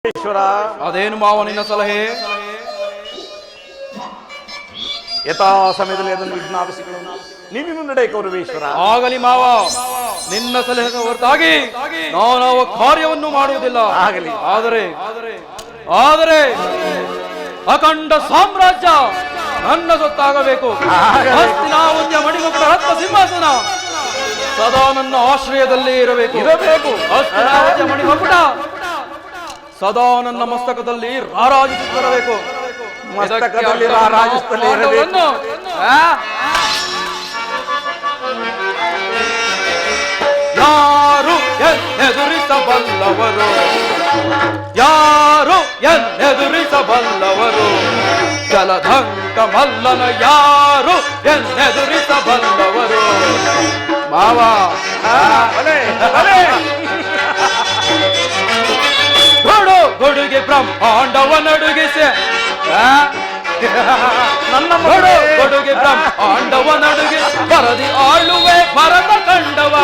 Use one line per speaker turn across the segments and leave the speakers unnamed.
ಈಶ್ವರ,
ಅದೇನು ಮಾವ ನಿನ್ನ ಸಲಹೆ?
ಯಥಾ ಸಮಯದಲ್ಲಿ ಅದನ್ನು ವಿಜ್ಞಾಪಿಸಿಕೊಳ್ಳೋಣ. ನೀವು ನಡೆ ಕೌರವೇಶ್ವರ.
ಆಗಲಿ ಮಾವ, ನಿನ್ನ ಸಲಹೆ ಹೊರತಾಗಿ ನಾವು ಕಾರ್ಯವನ್ನು ಮಾಡುವುದಿಲ್ಲ.
ಆಗಲಿ.
ಆದರೆ ಅಖಂಡ ಸಾಮ್ರಾಜ್ಯ ನನ್ನ ಸೊತ್ತಾಗಬೇಕು. ಹಸ್ತಿನಾವತಿಯ ಮಣಿಮಕ್ಕಳ ರತ್ನ ಸಿಂಹಾಸನ ಸದಾ ನನ್ನ ಆಶ್ರಯದಲ್ಲಿ ಇರಬೇಕು. ಹಸ್ತಿನಾವತಿಯ ಮಣಿಮಕ್ಕಳ ಸದಾ ನನ್ನ ಮಸ್ತಕದಲ್ಲಿ ರಾರಾಜಿಸುತ್ತಿರಬೇಕು.
ಮಸ್ತಕದಲ್ಲಿ ರಾರಾಜಿಸುತ್ತಲೇ ಇರಬೇಕು.
ಯಾರು ಎದುರಿಸಬಲ್ಲವರು, ಯಾರು ಎದುರಿಸಬಲ್ಲವರು, ಜಲಧಂಕ ಮಲ್ಲನ ಯಾರು ಎದುರಿಸಬಲ್ಲವರು. ಮಾವ ಗೊಡುಗೆ ಬ್ರಹ್ಮಾಂಡವ ನಡುಗಿಸಿ,
ನನ್ನ
ಕೊಡುಗೆ ಬ್ರಹ್ಮಾಂಡವ ನಡುಗಿ ಬರದಿ ಆಳುವೆ ಭರತ ಕಂಡವ.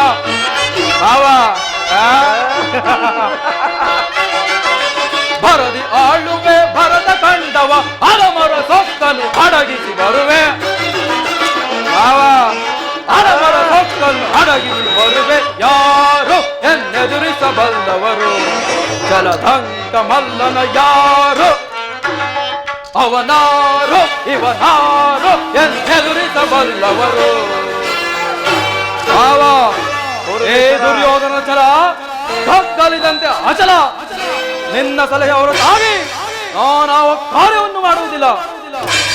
ಬರದಿ ಆಳುವೆ ಭರತ ಕಂಡವ, ಹಲಮರ ಸೊಕ್ಕನ್ನು ಅಡಗಿಸಿ ಬರುವೆ. ಹಲಮರ ಸೊಕ್ಕನ್ನು ಅಡಗಿಸಿ ಬರುವೆ. ಯಾರು ಎದುರಿಸಬಲ್ಲವರು, ಜಲಧಂಕ ಮಲ್ಲನ ಯಾರು, ಅವನಾರು ಇವನಾರು ಎದುರಿಸಬಲ್ಲವರು. ಏ ದುರ್ಯೋಧನ ಛಲ ಕಗ್ಗಲಿದಂತೆ ಅಚಲ. ನಿನ್ನ ಸಲಹೆ ಅವರು ತಾಗಿ ನಾವು ಕಾರ್ಯವನ್ನು ಮಾಡುವುದಿಲ್ಲ.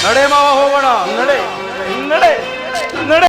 ನಡೆ ಮಾವ, ಹೋಗೋಣ.
ನಡೆ ನಡೆ ನಡೆ.